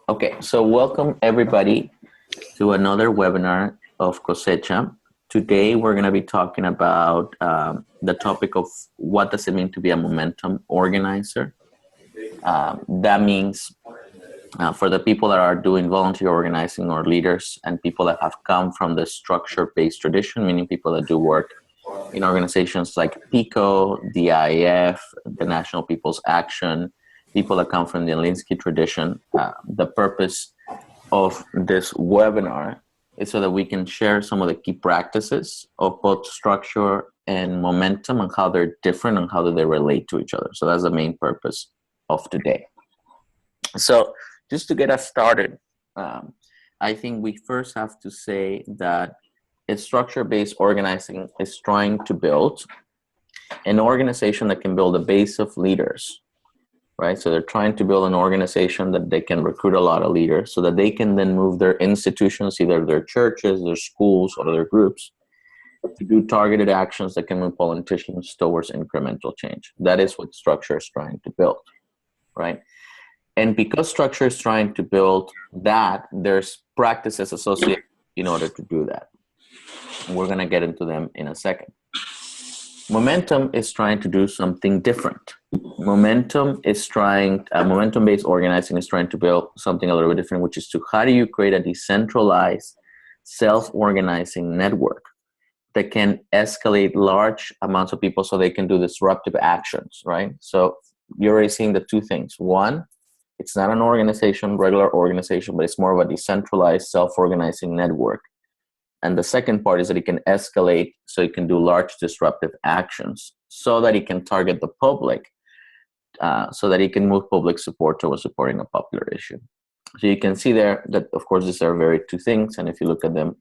Okay, so welcome everybody to another webinar of Cosecha. Today we're going to be talking about the topic of what does it mean to be a momentum organizer. That means for the people that are doing volunteer organizing or leaders and people that have come from the structure-based tradition, meaning people that do work in organizations like PICO, the IAF, the National People's Action, people that come from the Alinsky tradition. The purpose of this webinar is so that we can share some of the key practices of both structure and momentum and how they're different and how do they relate to each other. So that's the main purpose of today. So just to get us started, I think we first have to say that it's structure-based organizing is trying to build an organization that can build a base of leaders, right? So they're trying to build an organization that they can recruit a lot of leaders so that they can then move their institutions, either their churches, their schools, or their groups, to do targeted actions that can move politicians towards incremental change. That is what structure is trying to build, right? And because structure is trying to build that, there's practices associated in order to do that. We're going to get into them in a second. Momentum is trying to do something different. Momentum-based organizing is trying to build something a little bit different, which is to how do you create a decentralized, self-organizing network that can escalate large amounts of people so they can do disruptive actions, right? So you're already seeing the two things. One, it's not an organization, regular organization, but it's more of a decentralized, self-organizing network. And the second part is that it can escalate so it can do large disruptive actions so that it can target the public, so that it can move public support towards supporting a popular issue. So you can see there that, of course, these are very two things. And if you look at them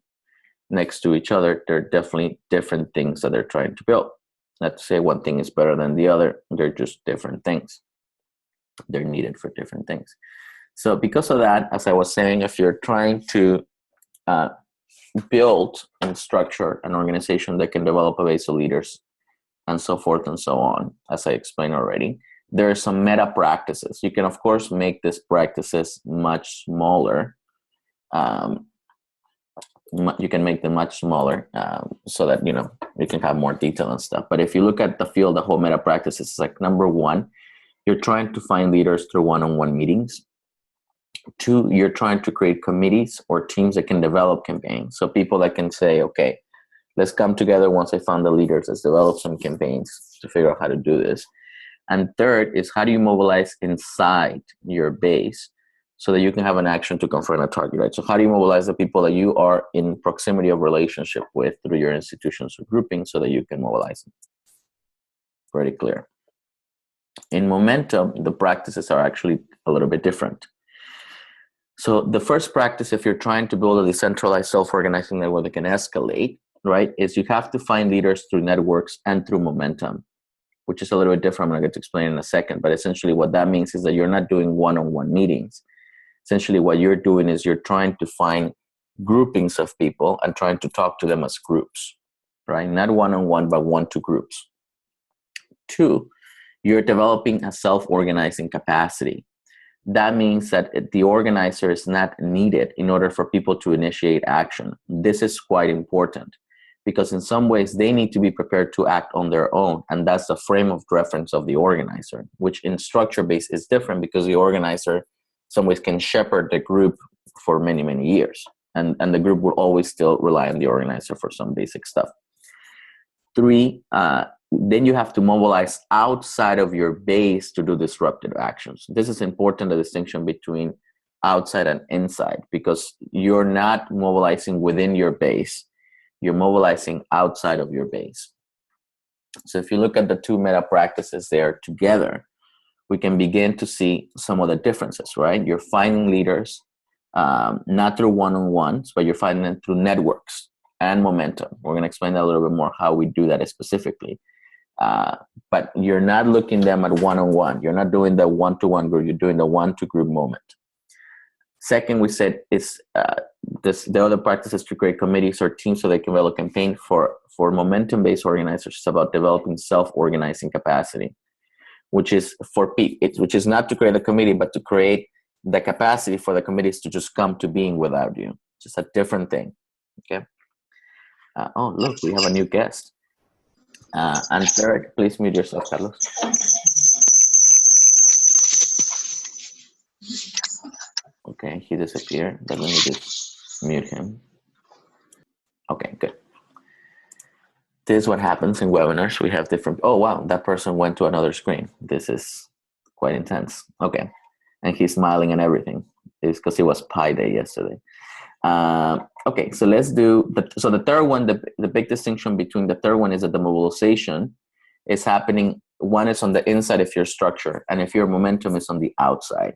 next to each other, they're definitely different things that they're trying to build. Not to say one thing is better than the other. They're just different things. They're needed for different things. So because of that, as I was saying, if you're trying to build and structure an organization that can develop a base of leaders and so forth and so on, as I explained already, there are some meta practices. You can, of course, make these practices much smaller. You can make them much smaller so that, you can have more detail and stuff. But if you look at the field, the whole meta practices is like, number one, you're trying to find leaders through one-on-one meetings. Two, you're trying to create committees or teams that can develop campaigns. So people that can say, okay, let's come together once I found the leaders, let's develop some campaigns to figure out how to do this. And third is how do you mobilize inside your base so that you can have an action to confront a target, right? So how do you mobilize the people that you are in proximity of relationship with through your institutions or grouping so that you can mobilize them? Pretty clear. In momentum, the practices are actually a little bit different. So the first practice, if you're trying to build a decentralized self-organizing network that can escalate, right, is you have to find leaders through networks and through momentum, which is a little bit different. I'm going to get to explain in a second. But essentially what that means is that you're not doing one-on-one meetings. Essentially what you're doing is you're trying to find groupings of people and trying to talk to them as groups, right? Not one-on-one, but one-to groups. Two, you're developing a self-organizing capacity. That means that the organizer is not needed in order for people to initiate action. This is quite important because in some ways they need to be prepared to act on their own. And that's the frame of reference of the organizer, which in structure-based is different because the organizer in some ways can shepherd the group for many, many years. And the group will always still rely on the organizer for some basic stuff. Three, then you have to mobilize outside of your base to do disruptive actions. This is important, the distinction between outside and inside, because you're not mobilizing within your base, you're mobilizing outside of your base. So if you look at the two meta practices there together, we can begin to see some of the differences, right? You're finding leaders, not through one-on-ones, but you're finding them through networks and momentum. We're going to explain that a little bit more, how we do that specifically. But you're not looking them at one-on-one. You're not doing the one-to-one group. You're doing the one-to-group moment. Second, we said is the other practice is to create committees or teams so they can develop a campaign for momentum-based organizers. It's about developing self-organizing capacity, which is for which is not to create a committee, but to create the capacity for the committees to just come to being without you. Just a different thing. Okay. Oh, look, we have a new guest. And third, please mute yourself, Carlos. Okay, he disappeared, but let me just mute him. Okay, good. This is what happens in webinars. We have different, oh wow, that person went to another screen. This is quite intense. Okay, and he's smiling and everything. It's because it was Pi Day yesterday. Okay, so let's do, so the third one, the big distinction between the third one is that the mobilization is happening, one is on the inside if your structure, and if your momentum is on the outside,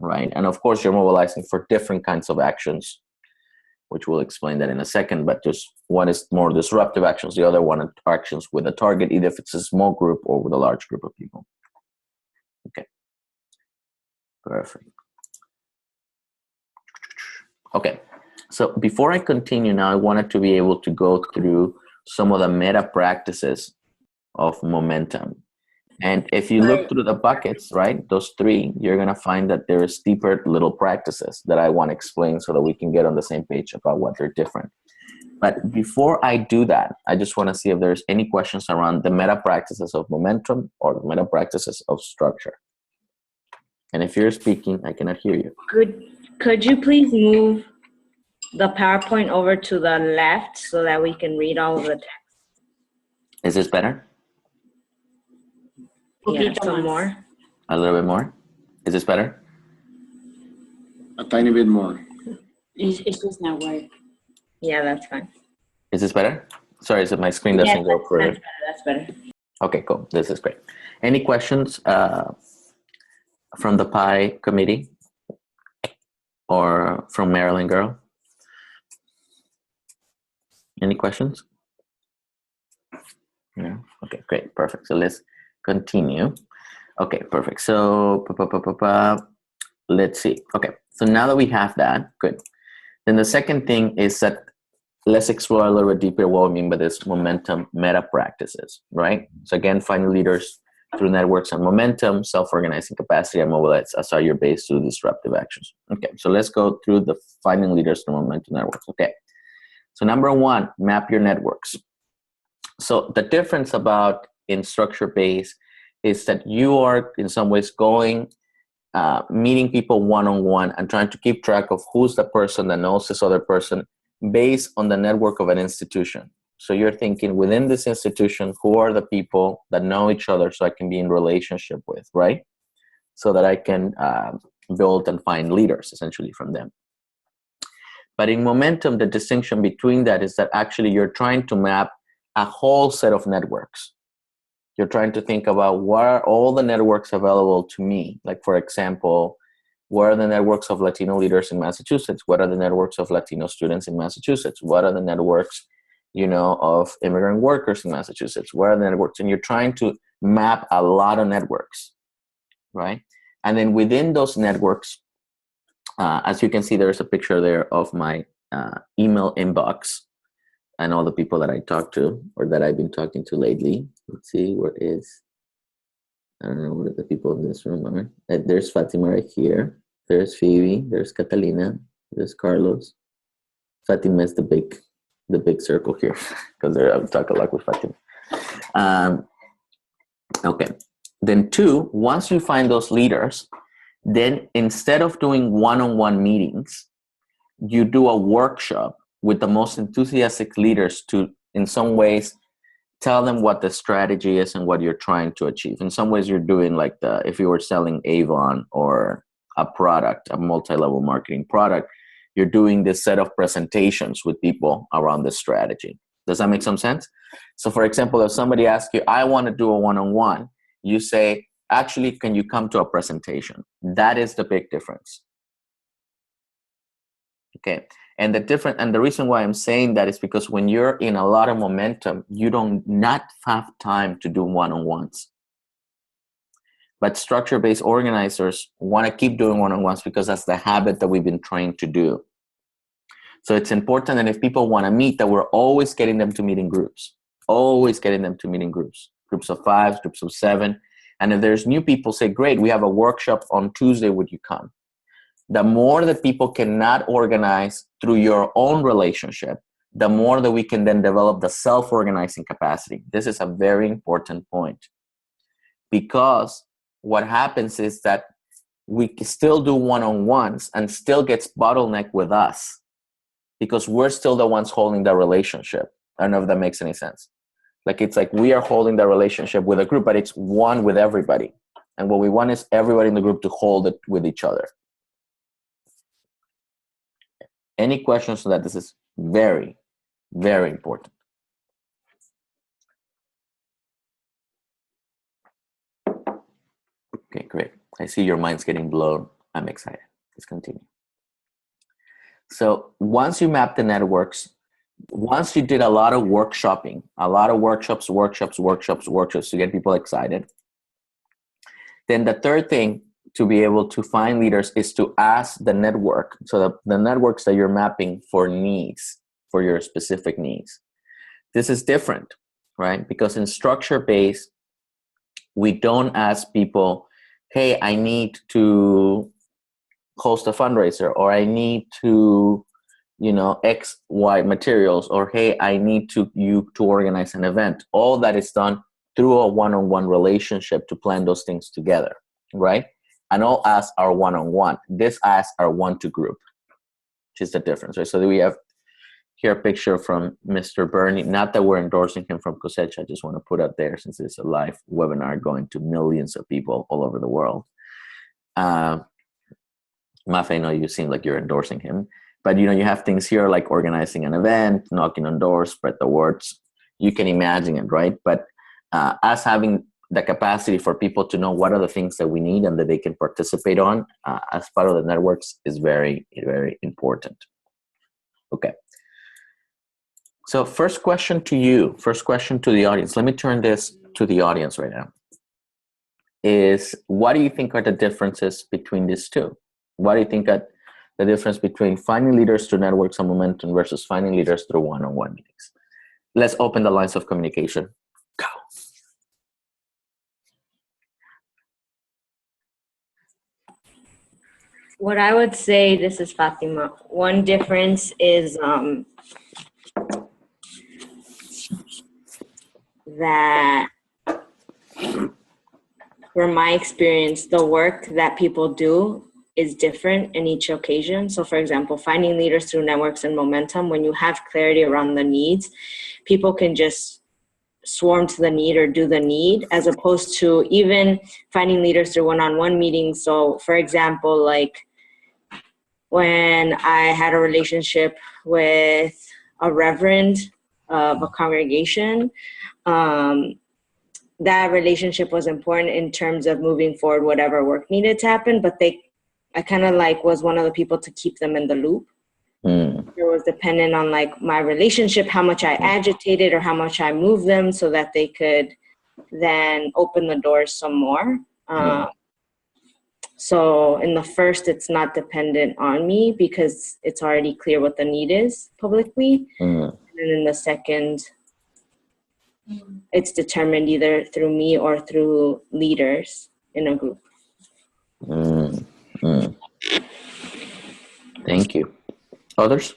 right? And of course, you're mobilizing for different kinds of actions, which we'll explain that in a second, but just one is more disruptive actions, the other one are actions with a target, either if it's a small group or with a large group of people. Okay, perfect. Okay, so before I continue now, I wanted to be able to go through some of the meta practices of momentum. And if you look through the buckets, right, those three, you're going to find that there is deeper little practices that I want to explain so that we can get on the same page about what they're different. But before I do that, I just want to see if there's any questions around the meta practices of momentum or the meta practices of structure. And if you're speaking, I cannot hear you. Could you please move the PowerPoint over to the left so that we can read all of the text? Is this better? Yeah, some more. A little bit more? Is this better? A tiny bit more. It's just not work. Yeah, that's fine. Is this better? Sorry, so my screen doesn't go for it. That's better. Okay, cool. This is great. Any questions from the PI committee or from Maryland Girl? Any questions? No? Okay, great. Perfect. So let's continue. Okay, perfect. So let's see. Okay, so now that we have that, good. Then the second thing is that let's explore a little bit deeper what we mean by this momentum meta practices, right? So again, finding leaders through networks and momentum, self-organizing capacity, and mobilize as are your base to disruptive actions. Okay, so let's go through the finding leaders through momentum networks. Okay, so number one, map your networks. So the difference about in structure-based is that you are in some ways going, meeting people one-on-one and trying to keep track of who's the person that knows this other person based on the network of an institution. So you're thinking within this institution, who are the people that know each other so I can be in relationship with, right? So that I can build and find leaders essentially from them. But in momentum, the distinction between that is that actually you're trying to map a whole set of networks. You're trying to think about what are all the networks available to me? Like, for example, what are the networks of Latino leaders in Massachusetts? What are the networks of Latino students in Massachusetts? What are the networks, you know, of immigrant workers in Massachusetts? What are the networks? And you're trying to map a lot of networks, right? And then within those networks, as you can see, there's a picture there of my email inbox and all the people that I talk to or that I've been talking to lately. Let's see, where is, I don't know what the people in this room are. There's Fatima right here. There's Phoebe. There's Catalina. There's Carlos. Fatima is the big circle here because I talk a lot with Fatima. Okay. Then two, once you find those leaders, then instead of doing one-on-one meetings, you do a workshop with the most enthusiastic leaders to, in some ways, tell them what the strategy is and what you're trying to achieve. In some ways, you're doing like if you were selling Avon or a product, a multi-level marketing product, you're doing this set of presentations with people around the strategy. Does that make some sense? So for example, if somebody asks you, I want to do a one-on-one, you say, actually, can you come to a presentation? That is the big difference. Okay. And the reason why I'm saying that is because when you're in a lot of momentum, you don't not have time to do one-on-ones. But structure-based organizers want to keep doing one-on-ones because that's the habit that we've been trained to do. So it's important that if people want to meet, that we're always getting them to meet in groups, always getting them to meet in groups of 5, groups of 7. And if there's new people, say, great, we have a workshop on Tuesday, would you come? The more that people cannot organize through your own relationship, the more that we can then develop the self-organizing capacity. This is a very important point, because what happens is that we can still do one-on-ones and still gets bottlenecked with us because we're still the ones holding the relationship. I don't know if that makes any sense. Like, it's like we are holding the relationship with a group, but it's one with everybody. And what we want is everybody in the group to hold it with each other. Any questions on that? This is very, very important. Okay, great. I see your mind's getting blown. I'm excited. Let's continue. So once you map the networks, once you did a lot of workshopping, a lot of workshops to get people excited, then the third thing to be able to find leaders is to ask the network, so the networks that you're mapping for needs, for your specific needs. This is different, right? Because in structure-based, we don't ask people, hey, I need to host a fundraiser, or I need to, X, Y materials, or hey, I need you to organize an event. All that is done through a one-on-one relationship to plan those things together, right? And all asks are one-on-one. This asks are one-to-group, which is the difference, right? So we have here a picture from Mr. Bernie. Not that we're endorsing him from Cosecha. I just want to put out there, since it's a live webinar going to millions of people all over the world. Mafe, I know you seem like you're endorsing him, but you have things here like organizing an event, knocking on doors, spread the words. You can imagine it, right? But us having the capacity for people to know what are the things that we need and that they can participate on as part of the networks is very, very important. Okay. So first question to you, first question to the audience. Let me turn this to the audience right now. Is what do you think are the differences between these two? What do you think are the difference between finding leaders through networks and momentum versus finding leaders through one-on-one meetings? Let's open the lines of communication. Go. What I would say, this is Fatima, one difference is that from my experience, the work that people do is different in each occasion. So for example, finding leaders through networks and momentum, when you have clarity around the needs, people can just swarm to the need or do the need, as opposed to even finding leaders through one-on-one meetings. So for example, like when I had a relationship with a reverend of a congregation, that relationship was important in terms of moving forward whatever work needed to happen, but I kind of like was one of the people to keep them in the loop. It was dependent on like my relationship, how much I agitated or how much I moved them so that they could then open the doors some more. So in the first, it's not dependent on me because it's already clear what the need is publicly. And then in the second, it's determined either through me or through leaders in a group. Thank you. Others?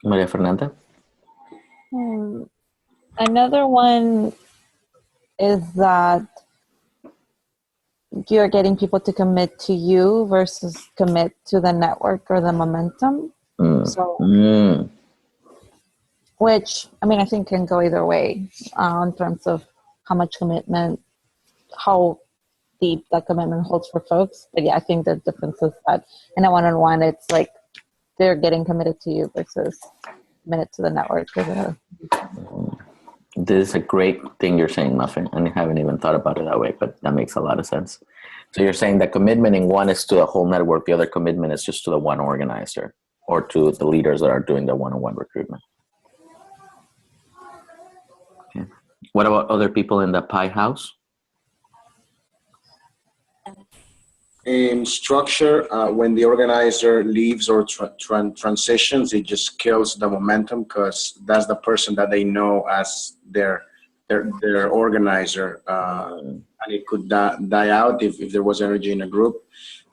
Maria Fernanda? Another one is that you're getting people to commit to you versus commit to the network or the momentum. Which, I mean, I think can go either way in terms of how much commitment, how deep that commitment holds for folks. But yeah, I think the difference is that in a one-on-one, it's like they're getting committed to you versus committed to the network. This is a great thing you're saying, Muffin, and I haven't even thought about it that way, but that makes a lot of sense. So you're saying that commitment in one is to the whole network, the other commitment is just to the one organizer or to the leaders that are doing the one-on-one recruitment. Okay. What about other people in the pie house? In structure, when the organizer leaves or transitions, it just kills the momentum because that's the person that they know as their organizer, and it could die out if there was energy in a group,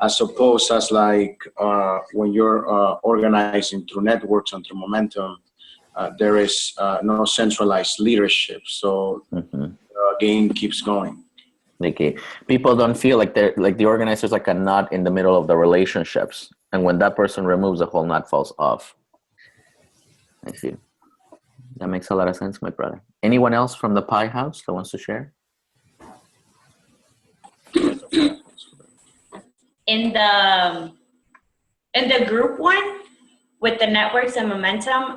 as opposed as like when you're organizing through networks and through momentum, there is no centralized leadership, so the game keeps going. Like people don't feel like they're like the organizer's like a knot in the middle of the relationships, and when that person removes, the whole knot falls off. I see. That makes a lot of sense, my brother. Anyone else from the Pie House that wants to share? In the group one with the networks and momentum,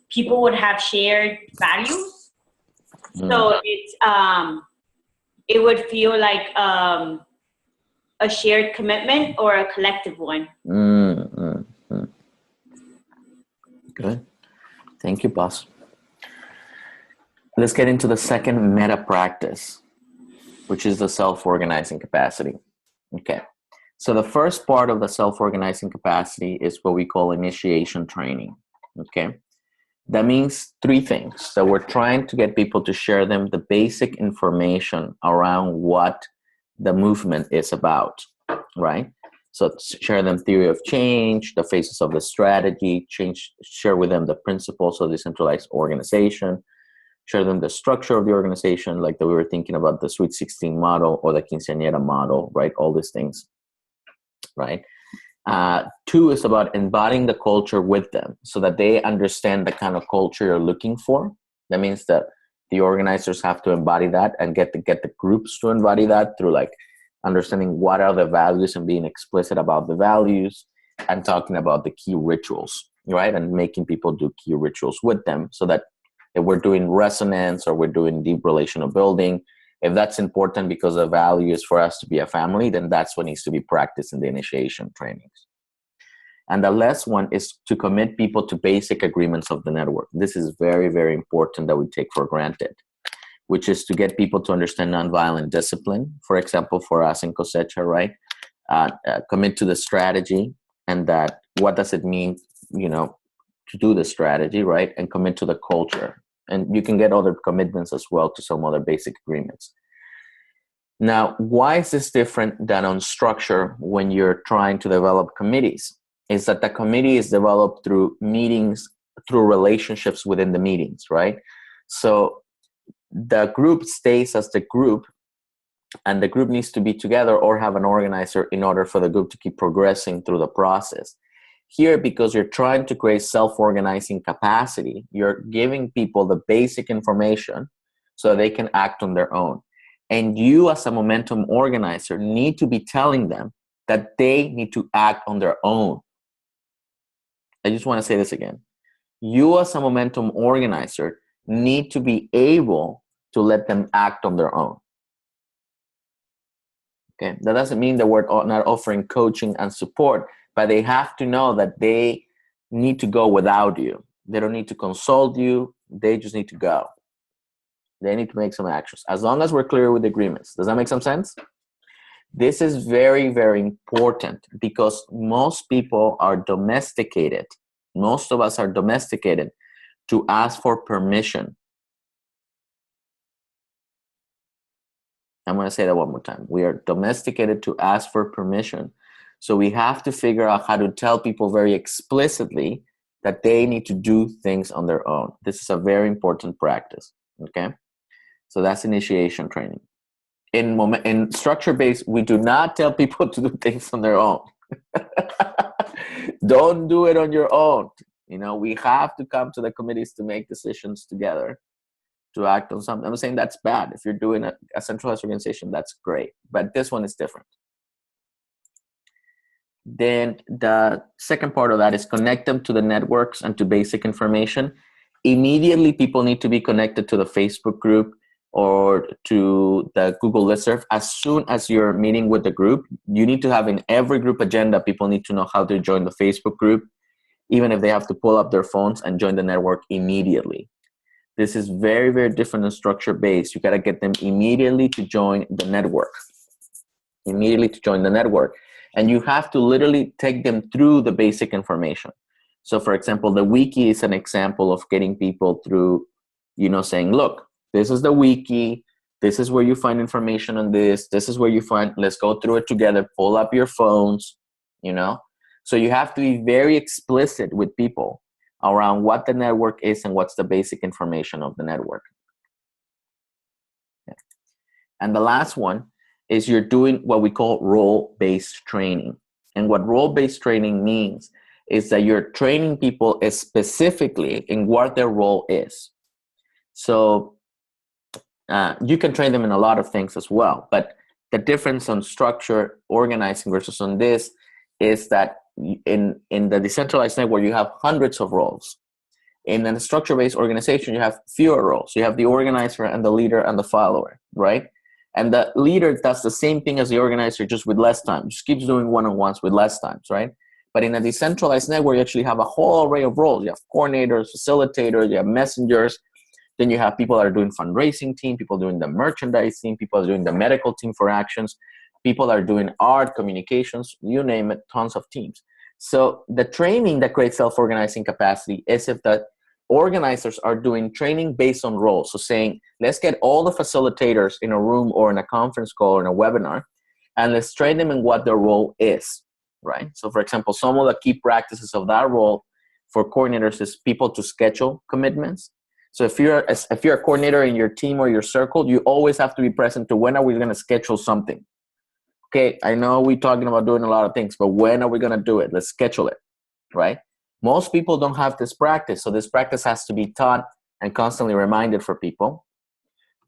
people would have shared values. So it's it would feel like a shared commitment or a collective one. Good. Thank you, boss. Let's get into the second meta practice, which is the self-organizing capacity. Okay. So the first part of the self-organizing capacity is what we call initiation training. Okay. That means three things. So we're trying to get people to share them the basic information around what the movement is about, right? So share them theory of change, the phases of the strategy, share with them the principles of decentralized organization, share them the structure of the organization, like that we were thinking about the Sweet 16 model or the Quinceañera model, right? All these things, right? Two is about embodying the culture with them so that they understand the kind of culture you're looking for. That means that the organizers have to embody that and get the groups to embody that through like understanding what are the values and being explicit about the values and talking about the key rituals, right? And making people do key rituals with them so that if we're doing resonance or we're doing deep relational building, if that's important because the value is for us to be a family, then that's what needs to be practiced in the initiation trainings. And the last one is to commit people to basic agreements of the network. This is very, very important that we take for granted, which is to get people to understand nonviolent discipline. For example, for us in Cosecha, right? Commit to the strategy and that what does it mean, to do the strategy, right? And commit to the culture. And you can get other commitments as well to some other basic agreements. Now, why is this different than on structure when you're trying to develop committees? Is that the committee is developed through meetings, through relationships within the meetings, right? So the group stays as the group, and the group needs to be together or have an organizer in order for the group to keep progressing through the process. Here, because you're trying to create self-organizing capacity, you're giving people the basic information so they can act on their own. And you as a momentum organizer need to be telling them that they need to act on their own. I just want to say this again. You as a momentum organizer need to be able to let them act on their own. Okay, that doesn't mean that we're not offering coaching and support, but they have to know that they need to go without you. They don't need to consult you. They just need to go. They need to make some actions. As long as we're clear with agreements. Does that make some sense? This is very, very important because most people are domesticated. Most of us are domesticated to ask for permission. I'm going to say that one more time. We are domesticated to ask for permission. So we have to figure out how to tell people very explicitly that they need to do things on their own. This is a very important practice. Okay? So that's initiation training. In structure-based, we do not tell people to do things on their own. Don't do it on your own. We have to come to the committees to make decisions together, to act on something. I'm saying that's bad. If you're doing a centralized organization, that's great. But this one is different. Then the second part of that is connect them to the networks and to basic information. Immediately, people need to be connected to the Facebook group or to the Google listserv. As soon as you're meeting with the group, you need to have in every group agenda, people need to know how to join the Facebook group, even if they have to pull up their phones and join the network immediately. This is very, very different than structure-based. You got to get them immediately to join the network. immediately to join the network. And you have to literally take them through the basic information. So for example, the wiki is an example of getting people through, saying, look, this is the wiki. This is where you find information on this. This is where you find, let's go through it together. Pull up your phones, So you have to be very explicit with people around what the network is and what's the basic information of the network. Yeah. And the last one is you're doing what we call role-based training. And what role-based training means is that you're training people specifically in what their role is. So you can train them in a lot of things as well, but the difference on structure, organizing versus on this is that in the decentralized network, you have hundreds of roles. In a structure-based organization, you have fewer roles. You have the organizer and the leader and the follower, right? And the leader does the same thing as the organizer, just with less time. Just keeps doing one-on-ones with less times, right? But in a decentralized network, you actually have a whole array of roles. You have coordinators, facilitators, you have messengers. Then you have people that are doing fundraising team, people doing the merchandising, people are doing the medical team for actions, people are doing art, communications, you name it, tons of teams. So the training that creates self-organizing capacity is if the organizers are doing training based on roles. So saying, let's get all the facilitators in a room or in a conference call or in a webinar, and let's train them in what their role is, right? So for example, some of the key practices of that role for coordinators is people to schedule commitments. So if you're a coordinator in your team or your circle, you always have to be present to when are we going to schedule something. Okay, I know we're talking about doing a lot of things, but when are we going to do it? Let's schedule it, right? Most people don't have this practice, so this practice has to be taught and constantly reminded for people.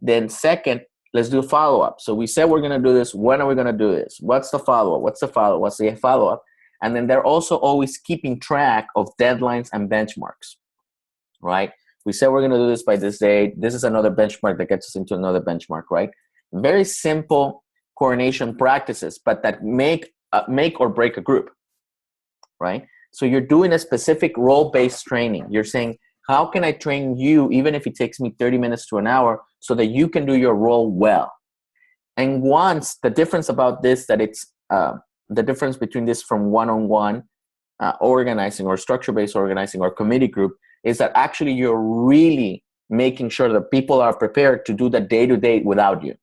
Then second, let's do follow-up. So we said we're going to do this. When are we going to do this? What's the follow-up? What's the follow-up? What's the follow-up? And then they're also always keeping track of deadlines and benchmarks, right? We said we're going to do this by this date. This is another benchmark that gets us into another benchmark, right? Very simple coordination practices, but that make or break a group, right? So you're doing a specific role-based training. You're saying, how can I train you, even if it takes me 30 minutes to an hour, so that you can do your role well? And once the difference about this, that it's the difference between this from one-on-one organizing or structure-based organizing or committee group is that actually you're really making sure that people are prepared to do the day-to-day without you.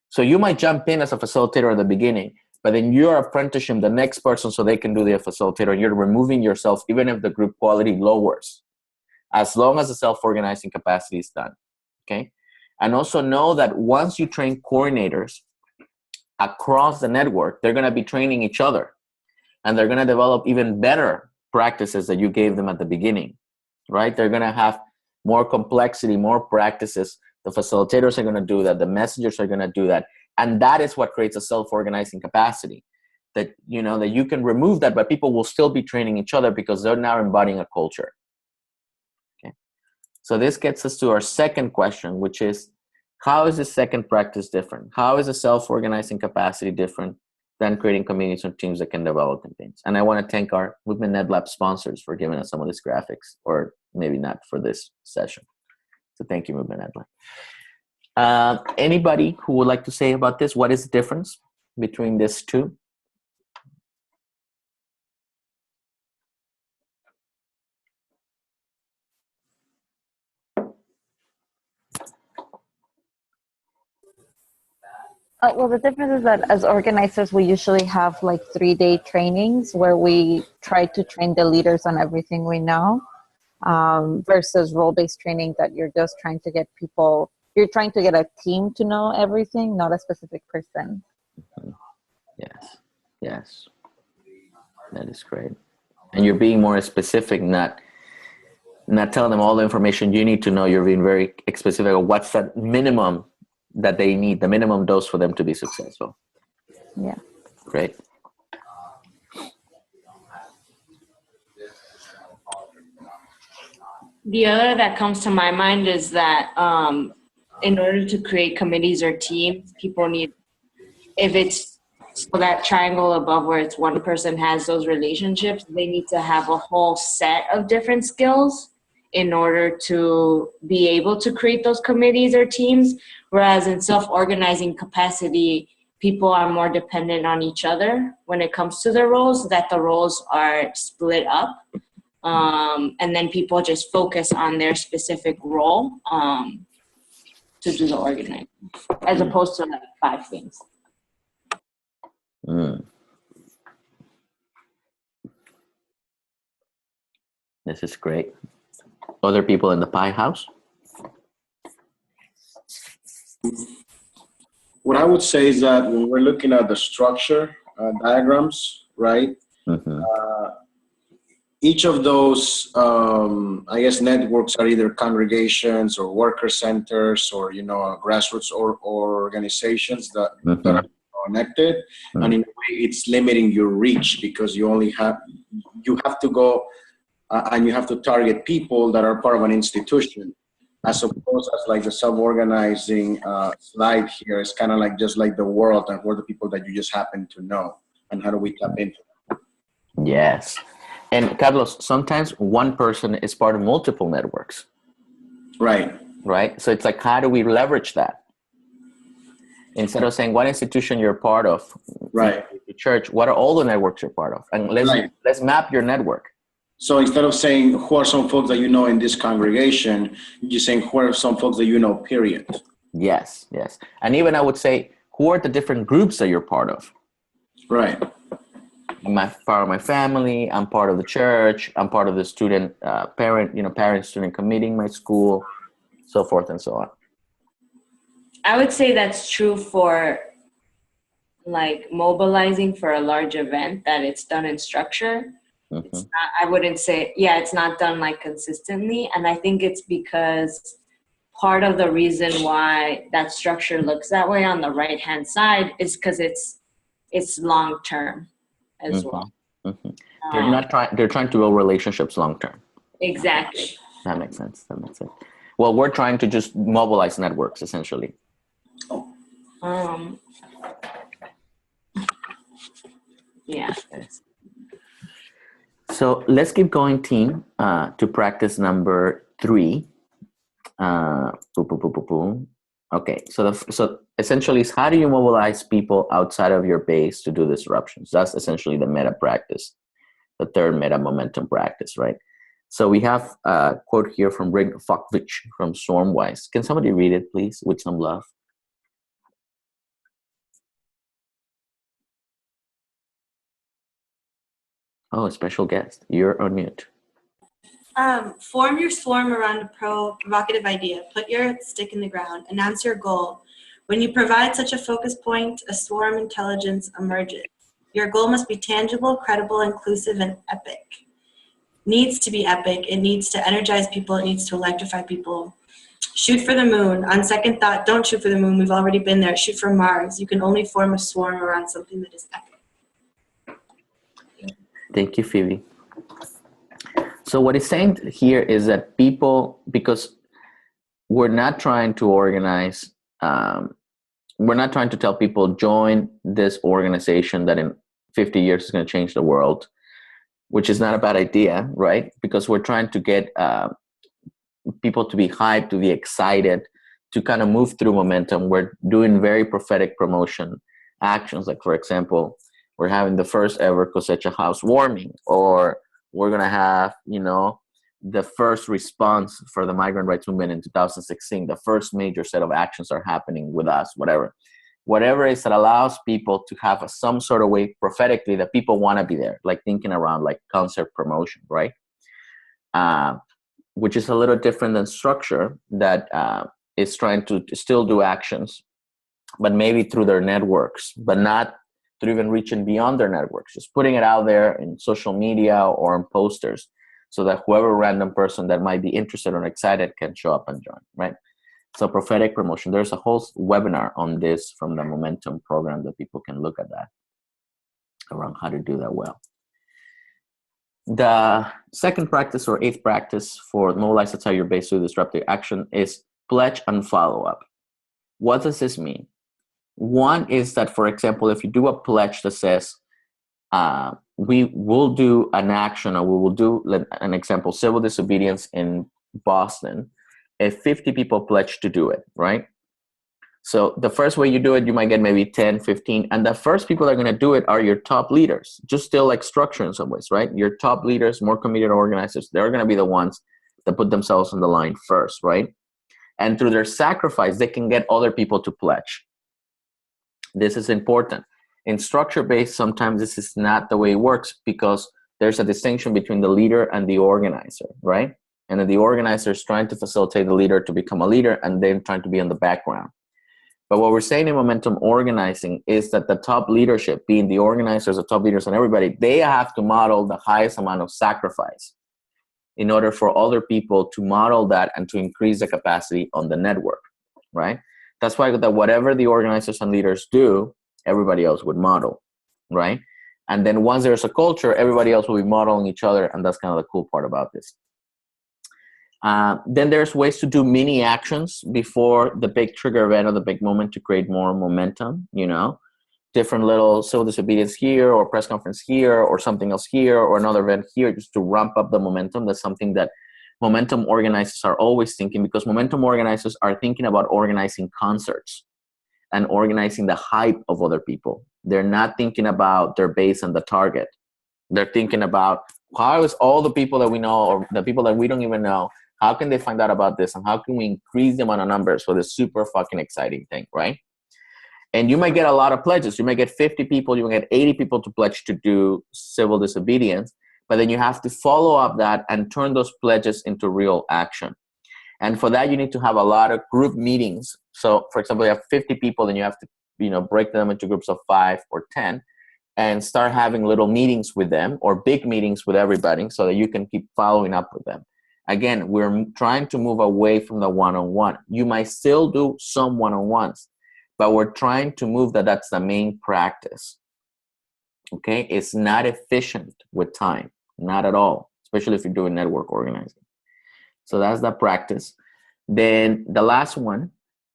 So you might jump in as a facilitator at the beginning, but then you're apprenticing the next person so they can do the facilitator, and you're removing yourself even if the group quality lowers, as long as the self-organizing capacity is done, okay? And also know that once you train coordinators across the network, they're gonna be training each other, and they're gonna develop even better practices that you gave them at the beginning, right? They're gonna have more complexity, more practices. The facilitators are gonna do that, the messengers are gonna do that, and that is what creates a self-organizing capacity. That, that you can remove that, but people will still be training each other because they're now embodying a culture. Okay. So this gets us to our second question, which is, how is the second practice different? How is a self-organizing capacity different than creating communities or teams that can develop things? And I want to thank our Movement Ed Lab sponsors for giving us some of these graphics, or maybe not for this session. So thank you, Movement Ed Lab. Anybody who would like to say about this? What is the difference between these two? Well, the difference is that as organizers, we usually have like 3-day trainings where we try to train the leaders on everything we know, versus role-based training that you're just trying to get people, you're trying to get a team to know everything, not a specific person. Yes, that is great. And you're being more specific, not telling them all the information you need to know. You're being very specific of what's that minimum that they need, the minimum dose for them to be successful. Yeah. Great. The other that comes to my mind is that in order to create committees or teams, people need, if it's so that triangle above where it's one person has those relationships, they need to have a whole set of different skills in order to be able to create those committees or teams. Whereas in self-organizing capacity, people are more dependent on each other when it comes to their roles, that the roles are split up. And then people just focus on their specific role to do the organizing, as opposed to like 5 things. This is great. Other people in the pie house? What I would say is that when we're looking at the structure diagrams, right? Each of those, I guess, networks are either congregations or worker centers or, grassroots or organizations that are connected. And in a way, it's limiting your reach because you have to go and you have to target people that are part of an institution, as opposed as like the self-organizing slide here is kind of like just like the world and who are the people that you just happen to know and how do we tap into them. Yes. And Carlos, sometimes one person is part of multiple networks. Right. Right. So it's like, how do we leverage that? Instead of saying what institution you're part of, right? The church, what are all the networks you're part of? And let's map your network. So instead of saying who are some folks that you know in this congregation, you're saying who are some folks that you know, period. Yes, yes. And even I would say, who are the different groups that you're part of? Right. I'm part of my family, I'm part of the church, I'm part of the student, parent-student committee in my school, so forth and so on. I would say that's true for like mobilizing for a large event, that it's done in structure. It's not, I wouldn't say, it's not done like consistently. And I think it's because part of the reason why that structure looks that way on the right-hand side is because it's long-term as well. They're trying to build relationships long-term. Exactly. That makes sense. Well, we're trying to just mobilize networks essentially. Yeah. So let's keep going, team, to practice number 3. Okay, so essentially, it's how do you mobilize people outside of your base to do disruptions? That's essentially the meta practice, the third meta momentum practice, right? So we have a quote here from Rick Fokovich from Stormwise. Can somebody read it, please, with some love? Oh, a special guest. You're on mute. Form your swarm around a provocative idea. Put your stick in the ground. Announce your goal. When you provide such a focus point, a swarm intelligence emerges. Your goal must be tangible, credible, inclusive, and epic. Needs to be epic. It needs to energize people. It needs to electrify people. Shoot for the moon. On second thought, don't shoot for the moon. We've already been there. Shoot for Mars. You can only form a swarm around something that is epic. Thank you, Phoebe. So what he's saying here is that people, because we're not trying to organize, we're not trying to tell people join this organization that in 50 years is going to change the world, which is not a bad idea, right? Because we're trying to get people to be hyped, to be excited, to kind of move through momentum. We're doing very prophetic promotion actions. Like, for example, we're having the first ever cosecha housewarming, or we're going to have, the first response for the migrant rights movement in 2016. The first major set of actions are happening with us, whatever it is that allows people to have some sort of way prophetically that people want to be there, like thinking around like concert promotion, right? Which is a little different than structure that is trying to still do actions, but maybe through their networks, but not through even reaching beyond their networks, just putting it out there in social media or in posters so that whoever random person that might be interested or excited can show up and join, right? So prophetic promotion, there's a whole webinar on this from the Momentum program that people can look at that, around how to do that well. The second practice or 8th practice for mobilize outside your base to disruptive action is pledge and follow up. What does this mean? One is that, for example, if you do a pledge that says, we will do an action, or we will do, an example, civil disobedience in Boston, if 50 people pledge to do it, right? So the first way you do it, you might get maybe 10, 15. And the first people that are going to do it are your top leaders, just still like structure in some ways, right? Your top leaders, more committed organizers, they're going to be the ones that put themselves on the line first, right? And through their sacrifice, they can get other people to pledge. This is important. In structure-based, sometimes this is not the way it works because there's a distinction between the leader and the organizer, right? And then the organizer is trying to facilitate the leader to become a leader and then trying to be in the background. But what we're saying in momentum organizing is that the top leadership, being the organizers, the top leaders and everybody, they have to model the highest amount of sacrifice in order for other people to model that and to increase the capacity on the network, right? That's why that whatever the organizers and leaders do, everybody else would model, right? And then once there's a culture, everybody else will be modeling each other, and that's kind of the cool part about this. Then there's ways to do mini actions before the big trigger event or the big moment to create more momentum, you know? Different little civil disobedience here or press conference here or something else here or another event here just to ramp up the momentum. That's something that momentum organizers are always thinking, because momentum organizers are thinking about organizing concerts and organizing the hype of other people. They're not thinking about their base and the target. They're thinking about how is all the people that we know or the people that we don't even know, how can they find out about this and how can we increase the amount of numbers for this super fucking exciting thing, right? And you might get a lot of pledges. You might get 50 people, you might get 80 people to pledge to do civil disobedience, but then you have to follow up that and turn those pledges into real action. And for that, you need to have a lot of group meetings. So for example, you have 50 people and you have to, you know, break them into groups of 5 or 10 and start having little meetings with them or big meetings with everybody so that you can keep following up with them. Again, we're trying to move away from the one-on-one. You might still do some one-on-ones, but we're trying to move that's the main practice. Okay, it's not efficient with time, not at all, especially if you're doing network organizing. So that's the practice. Then the last one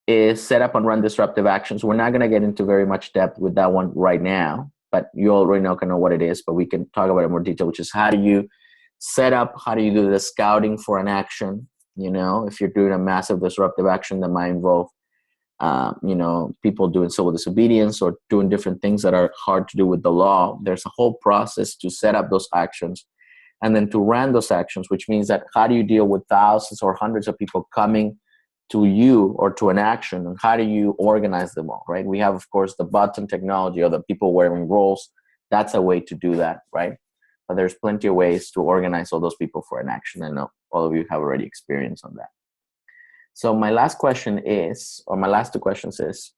is set up and run disruptive actions. We're not going to get into very much depth with that one right now, but you already know what it is, but we can talk about it in more detail, which is how do you set up, how do you do the scouting for an action? You know, if you're doing a massive disruptive action that might involve you know, people doing civil disobedience or doing different things that are hard to do with the law. There's a whole process to set up those actions and then to run those actions, which means that how do you deal with thousands or hundreds of people coming to you or to an action, and how do you organize them all, right? We have, of course, the button technology or the people wearing roles. That's a way to do that, right? But there's plenty of ways to organize all those people for an action. I know all of you have already experience on that. So my last question is, or my last two questions is,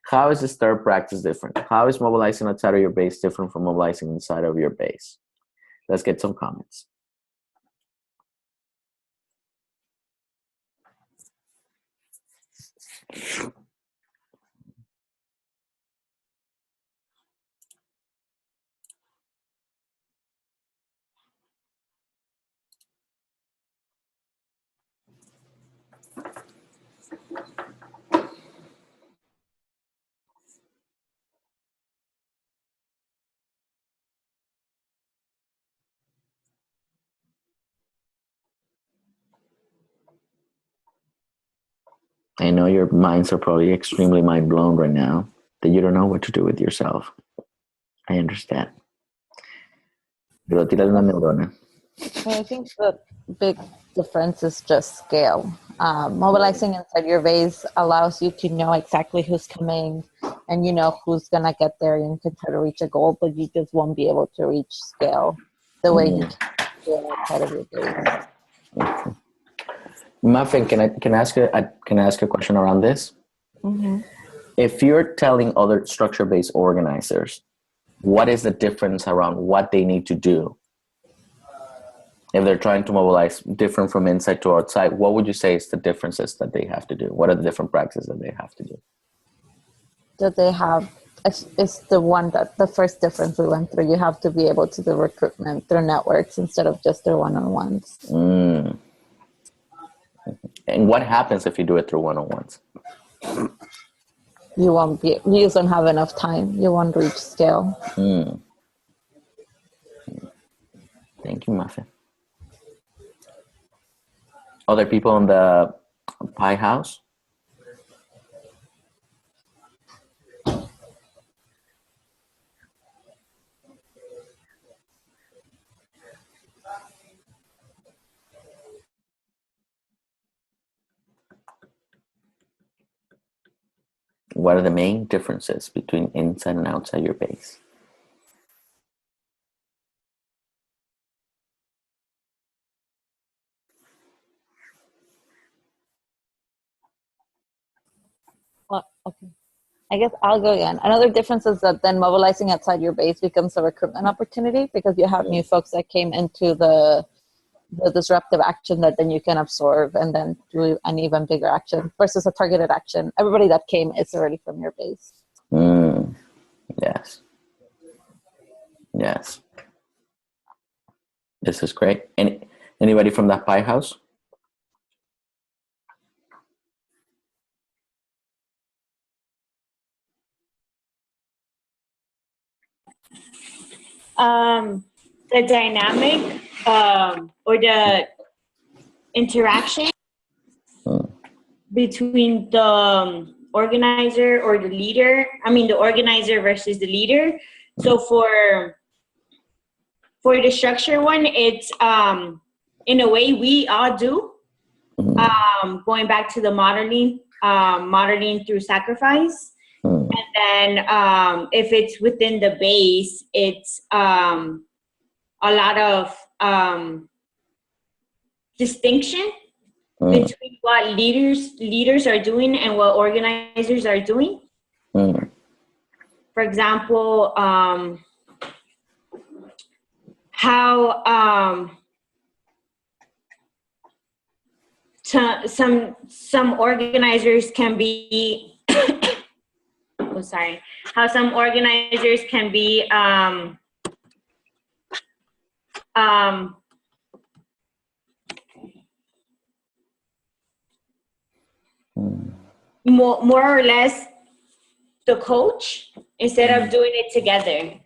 how is this third practice different? How is mobilizing outside of your base different from mobilizing inside of your base? Let's get some comments. I know your minds are probably extremely mind blown right now that you don't know what to do with yourself. I understand. Pero tírale una neurona. I think the big difference is just scale. Mobilizing inside your base allows you to know exactly who's coming and you know who's going to get there and can try to reach a goal, but you just won't be able to reach scale the way you can outside of your base. Okay. Muffin, can I ask a question around this? Mm-hmm. If you're telling other structure-based organizers, what is the difference around what they need to do? If they're trying to mobilize different from inside to outside, what would you say is the differences that they have to do? What are the different practices that they have to do? That they have, it's the first difference we went through. You have to be able to do recruitment through networks instead of just their one-on-ones. Mm. And what happens if you do it through one-on-ones? You just don't have enough time. You won't reach scale. Mm. Thank you, Muffin. Other people in the pie house? What are the main differences between inside and outside your base? Well, okay. I guess I'll go again. Another difference is that then mobilizing outside your base becomes a recruitment opportunity because you have new folks that came into the disruptive action that then you can absorb and then do an even bigger action versus a targeted action. Everybody that came is already from your base. Yes. Yes. This is great. Anybody from that pie house? The dynamic or the interaction between the organizer or the leader, the organizer versus the leader. So for the structure one, it's in a way we all do, going back to the modeling through sacrifice. And then if it's within the base, it's a lot of distinction between what leaders are doing and what organizers are doing. For example, how some organizers can be how some organizers can be more or less the coach instead of doing it together.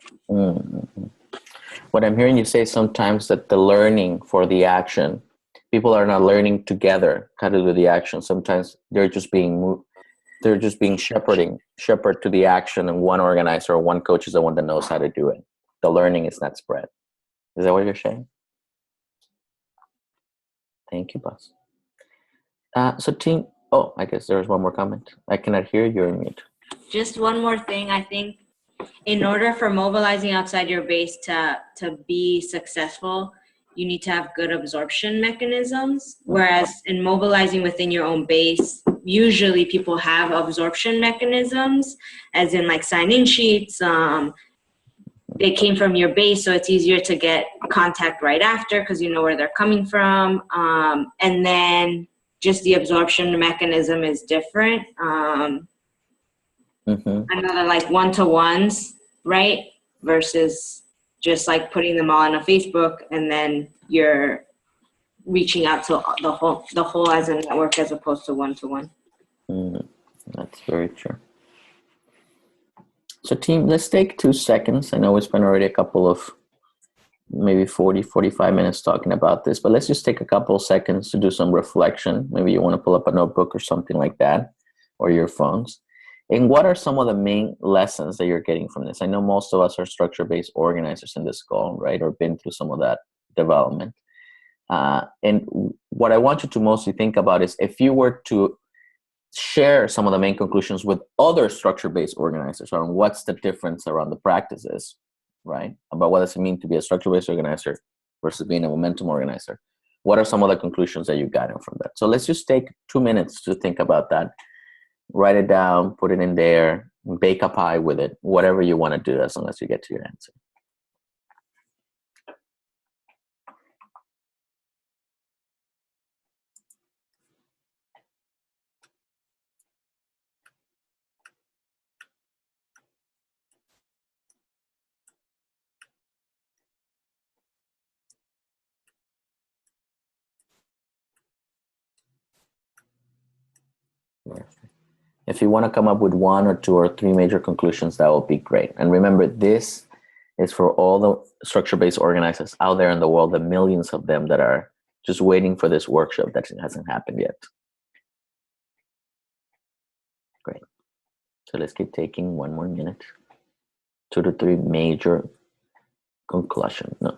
What I'm hearing you say sometimes that the learning for the action, people are not learning together how to do the action. Sometimes they're just being shepherd to the action, and one organizer or one coach is the one that knows how to do it. The learning is not spread. Is that what you're saying? Thank you, boss. So team, I guess there's one more comment. I cannot hear you, you're on mute. Just one more thing. I think in order for mobilizing outside your base to be successful, you need to have good absorption mechanisms. Whereas in mobilizing within your own base, usually people have absorption mechanisms, as in like sign-in sheets. They came from your base, so it's easier to get contact right after because you know where they're coming from. And then just the absorption mechanism is different. Another like one-to-ones, right? Versus just like putting them all on a Facebook and then you're reaching out to the whole as a network as opposed to one-to-one. That's very true. So team, let's take 2 seconds. I know we spent already a couple of maybe 45 minutes talking about this, but let's just take a couple of seconds to do some reflection. Maybe you want to pull up a notebook or something like that, or your phones. And what are some of the main lessons that you're getting from this? I know most of us are structure-based organizers in this call, right? Or been through some of that development. And what I want you to mostly think about is if you were to share some of the main conclusions with other structure-based organizers on what's the difference around the practices, right? About what does it mean to be a structure-based organizer versus being a momentum organizer. What are some of the conclusions that you got from that? So let's just take 2 minutes to think about that. Write it down, put it in there, bake a pie with it, whatever you want to do as long as you get to your answer. If you want to come up with 1 or 2 or 3 major conclusions, that will be great. And remember, this is for all the structure-based organizers out there in the world, the millions of them that are just waiting for this workshop that hasn't happened yet. Great. So let's keep taking 1 more minute. 2 to 3 major conclusions. I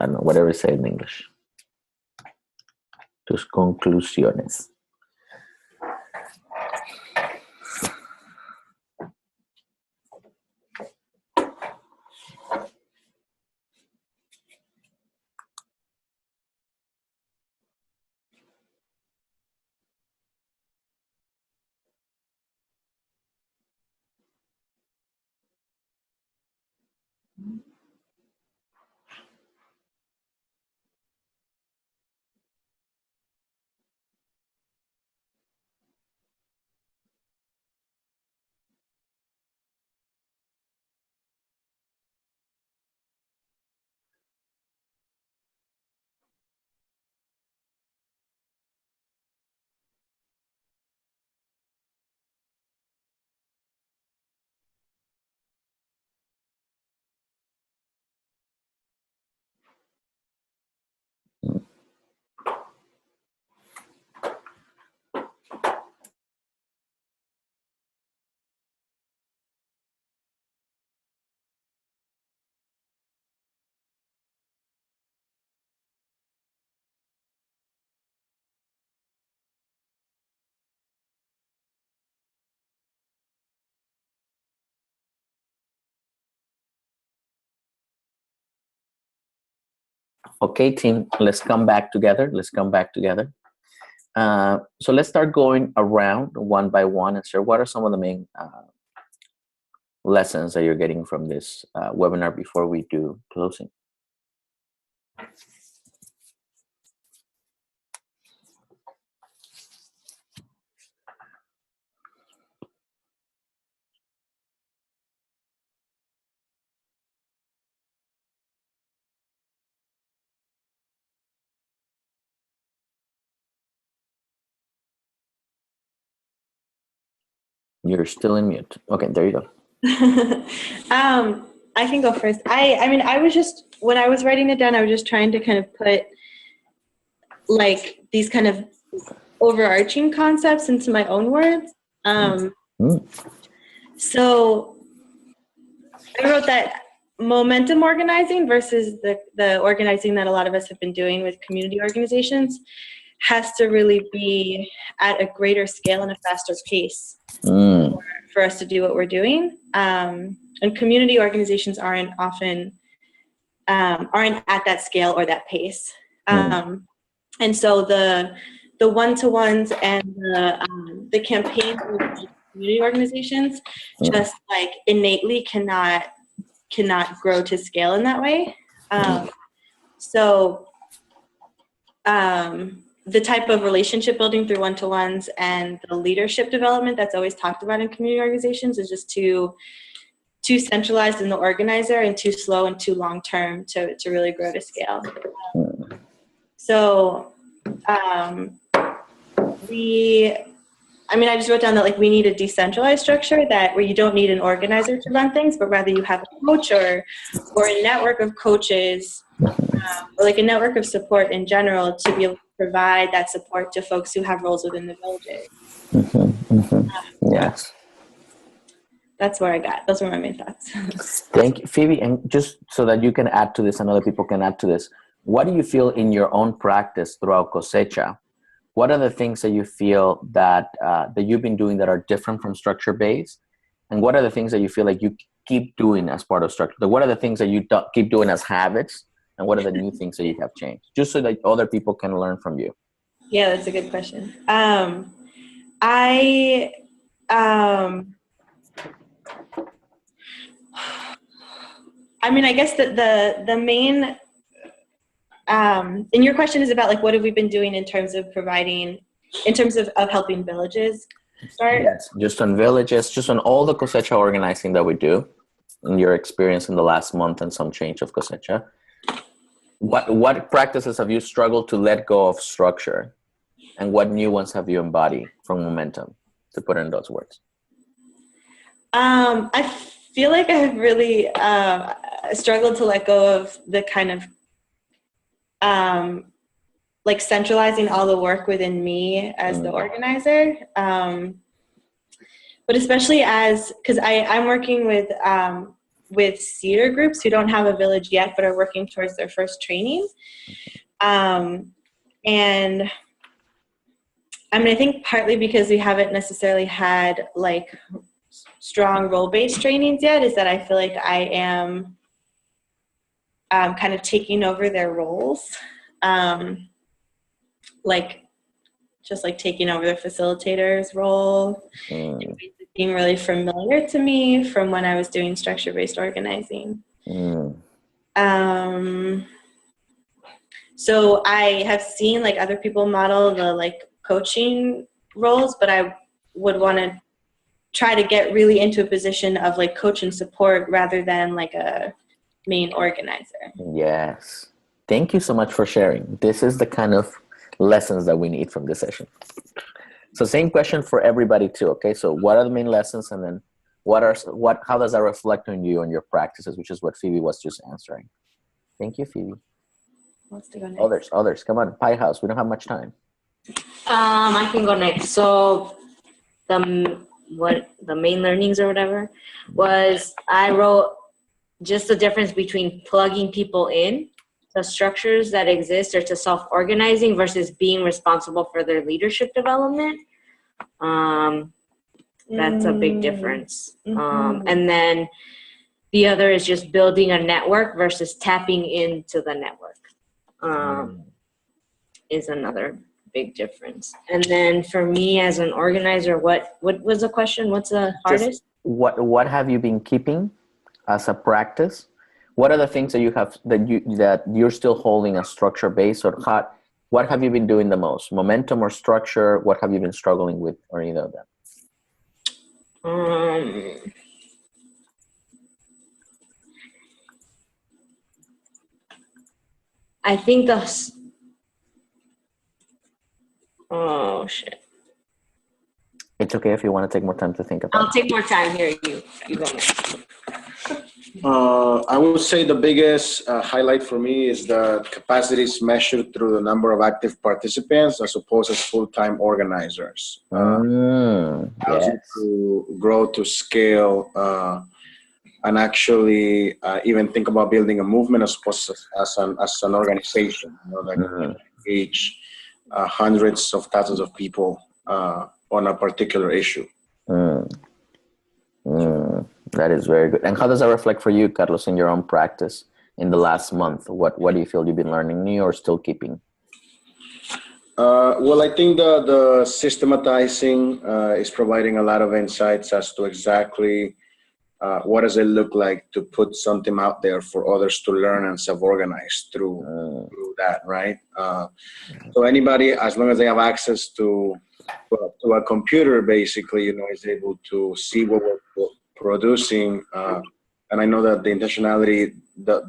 don't know, whatever you say in English. Tus conclusiones. Okay, team, let's come back together. So let's start going around one by one and share what are some of the main lessons that you're getting from this webinar before we do closing. You're still in mute. Okay, there you go. I can go first. I mean, I was just, when I was writing it down, I was just trying to kind of put like these kind of overarching concepts into my own words. So I wrote that momentum organizing versus the organizing that a lot of us have been doing with community organizations has to really be at a greater scale and a faster pace for us to do what we're doing. And community organizations aren't at that scale or that pace. And so the one-to-ones and the campaigns with community organizations just like innately cannot grow to scale in that way. The type of relationship building through one-to-ones and the leadership development that's always talked about in community organizations is just too centralized in the organizer and too slow and too long-term to really grow to scale. I just wrote down that like we need a decentralized structure where you don't need an organizer to run things, but rather you have a coach or a network of coaches or like a network of support in general to be able to provide that support to folks who have roles within the villages. Yes. That's where I got. Those were my main thoughts. Thank you, Phoebe. And just so that you can add to this and other people can add to this, what do you feel in your own practice throughout Cosecha? What are the things that you feel that you've been doing that are different from structure-based? And what are the things that you feel like you keep doing as part of structure? What are the things that you keep doing as habits? And what are the new things that you have changed? Just so that other people can learn from you. Yeah, that's a good question. I guess that the main, and your question is about like what have we been doing in terms of helping villages start? Yes, just on villages, just on all the Cosecha organizing that we do, in your experience in the last month and some change of Cosecha. What practices have you struggled to let go of structure? And what new ones have you embodied from momentum, to put in those words? I feel like I've really struggled to let go of the kind of like centralizing all the work within me as the organizer. But especially because I'm working with Cedar groups who don't have a village yet, but are working towards their first training. And I mean, I think partly because we haven't necessarily had like strong role-based trainings yet, is that I feel like I am kind of taking over their roles. Like just like taking over the facilitator's role. And being really familiar to me from when I was doing structure-based organizing. So I have seen like other people model the like coaching roles, but I would want to try to get really into a position of like coach and support rather than like a main organizer. Yes. Thank you so much for sharing. This is the kind of lessons that we need from this session. So same question for everybody too. Okay. So what are the main lessons, and then how does that reflect on you and your practices, which is what Phoebe was just answering. Thank you, Phoebe. Let's go next. Others. Come on, Pie House. We don't have much time. I can go next. So the main learnings or whatever was, I wrote just the difference between plugging people in to structures that exist or to self-organizing versus being responsible for their leadership development. That's a big difference. And then the other is just building a network versus tapping into the network. Is another big difference. And then for me as an organizer, what was the question? What's the hardest? What have you been keeping as a practice? What are the things that you have that you're still holding a structure base, or what have you been doing the most? Momentum or structure? What have you been struggling with, or either of them? I think oh shit. It's okay if you want to take more time to think about it. I'll take more time here. You go next. I would say the biggest highlight for me is the capacities measured through the number of active participants as opposed as full-time organizers. Yes. To grow to scale and actually even think about building a movement as opposed as an organization. You know, that engage hundreds of thousands of people on a particular issue. That is very good. And how does that reflect for you, Carlos, in your own practice in the last month? What do you feel you've been learning new or still keeping? Well, I think the systematizing is providing a lot of insights as to exactly what does it look like to put something out there for others to learn and self-organize through that, right? So anybody, as long as they have access to a computer, basically, you know, is able to see what we're producing. And I know that the intentionality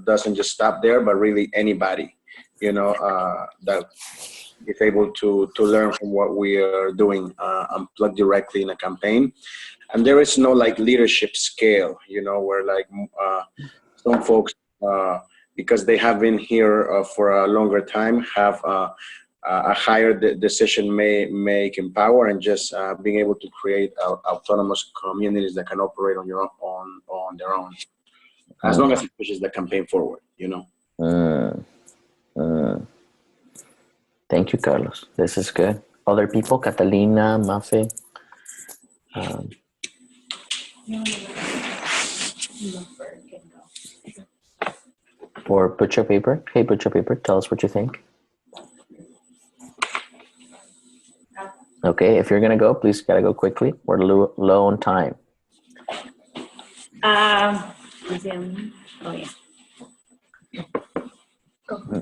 doesn't just stop there, but really anybody, you know, that is able to learn from what we are doing and plug directly in a campaign. And there is no like leadership scale, you know, where like some folks, because they have been here for a longer time, have a higher decision making power, and just being able to create autonomous communities that can operate on their own, as long as it pushes the campaign forward, you know. Thank you, Carlos. This is good. Other people, Catalina, Mafe. Or Put Your Paper. Hey, Put Your Paper, tell us what you think. Okay, if you're going to go, please gotta go quickly. We're low on time. I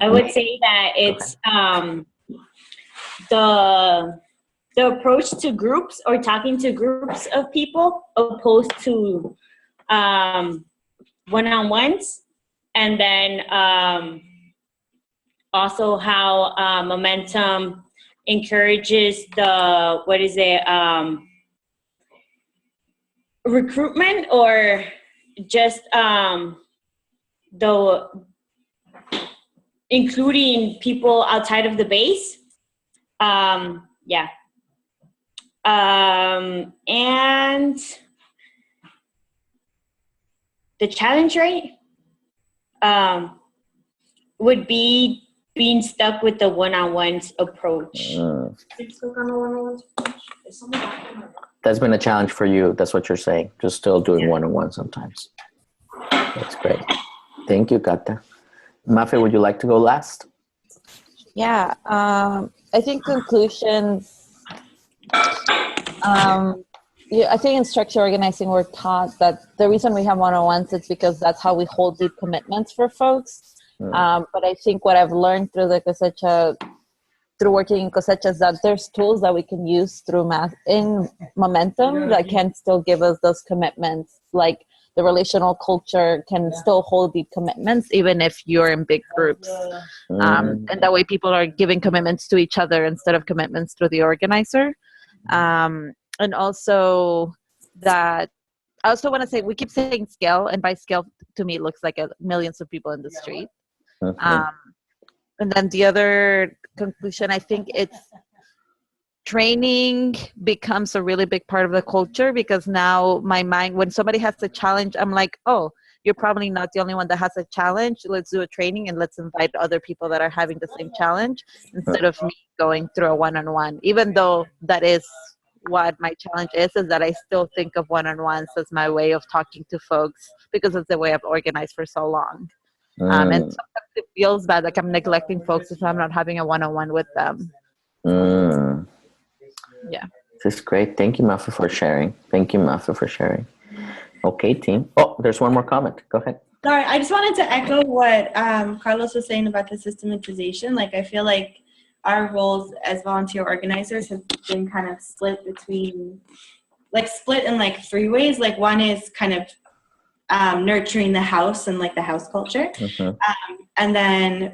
would say that it's the approach to groups or talking to groups of people opposed to one-on-ones, and then also how momentum encourages the recruitment, or just including people outside of the base. Yeah. And the challenge rate would be being stuck with the one-on-ones approach. That's been a challenge for you. That's what you're saying. Just still doing one-on-one sometimes. That's great. Thank you, Kata. Mafe, would you like to go last? Yeah, I think conclusions. I think in structure organizing, we're taught that the reason we have one-on-ones is because that's how we hold deep commitments for folks. But I think what I've learned through the cosecha, through working in cosecha, is that there's tools that we can use through in momentum that can still give us those commitments. Like the relational culture can still hold deep commitments even if you're in big groups. And that way people are giving commitments to each other instead of commitments to the organizer. And also that, I also want to say, we keep saying scale, and by scale, to me, it looks like millions of people in the street. And then the other conclusion, I think it's training becomes a really big part of the culture, because now my mind, when somebody has a challenge, I'm like, oh, you're probably not the only one that has a challenge. Let's do a training and let's invite other people that are having the same challenge instead of me going through a one-on-one. Even though that is what my challenge is that I still think of one-on-ones as my way of talking to folks, because it's the way I've organized for so long. And sometimes it feels bad, like I'm neglecting folks if I'm not having a one-on-one with them. Yeah. This is great. Thank you, Mafe, for sharing. Okay, team. Oh, there's one more comment. Go ahead. Sorry, I just wanted to echo what Carlos was saying about the systematization. Like, I feel like our roles as volunteer organizers have been kind of split in like three ways. Like, one is kind of nurturing the house and like the house culture, and then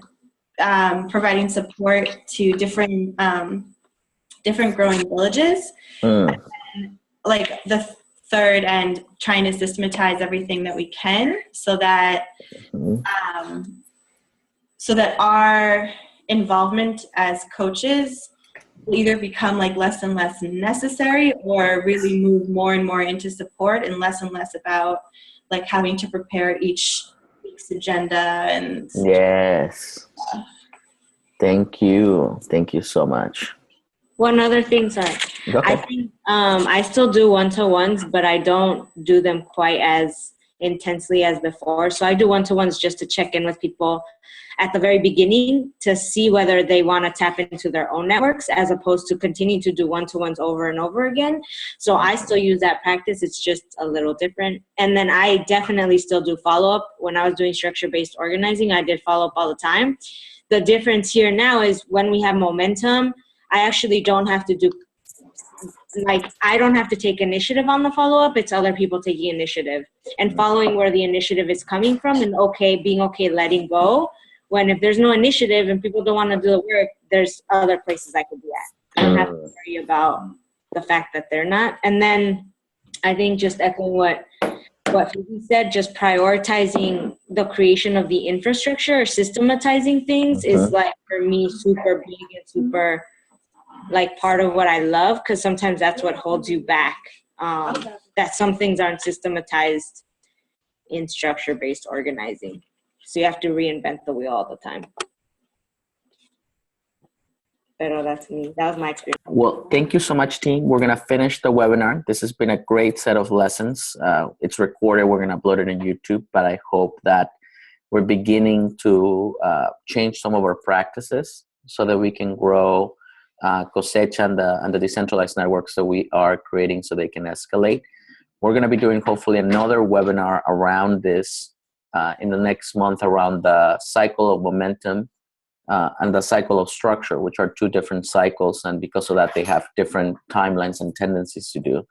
providing support to different growing villages. And then, like the third, and trying to systematize everything that we can so that our involvement as coaches will either become like less and less necessary, or really move more and more into support and less about like having to prepare each week's agenda. And yes, thank you so much. One other thing, sorry. I think I still do one-to-ones, but I don't do them quite as intensely as before. So I do one-to-ones just to check in with people at the very beginning to see whether they want to tap into their own networks, as opposed to continue to do one-to-ones over and over again. So I still use that practice. It's just a little different. And then I definitely still do follow-up. When I was doing structure-based organizing, I did follow-up all the time. The difference here now is when we have momentum, I actually don't have to do, like, I don't have to take initiative on the follow-up. It's other people taking initiative and following where the initiative is coming from, and being okay letting go. When if there's no initiative and people don't want to do the work, there's other places I could be at. I don't have to worry about the fact that they're not. And then I think just echoing what Phoebe said, just prioritizing the creation of the infrastructure or systematizing things is, like, for me, super big and super, like, part of what I love, because sometimes that's what holds you back, that some things aren't systematized in structure-based organizing. So you have to reinvent the wheel all the time. Pero that's me. That was my experience. Well, thank you so much, team. We're going to finish the webinar. This has been a great set of lessons. It's recorded. We're going to upload it on YouTube, but I hope that we're beginning to change some of our practices so that we can grow Cosecha and the decentralized networks that we are creating so they can escalate. We're going to be doing hopefully another webinar around this in the next month, around the cycle of momentum and the cycle of structure, which are two different cycles, and because of that they have different timelines and tendencies to do.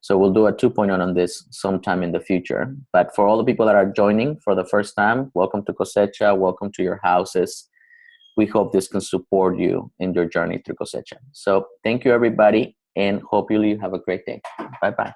So we'll do a 2.0 on this sometime in the future. But for all the people that are joining for the first time, welcome to Cosecha, welcome to your houses. We hope this can support you in your journey through Cosecha. So thank you, everybody, and hope you have a great day. Bye-bye.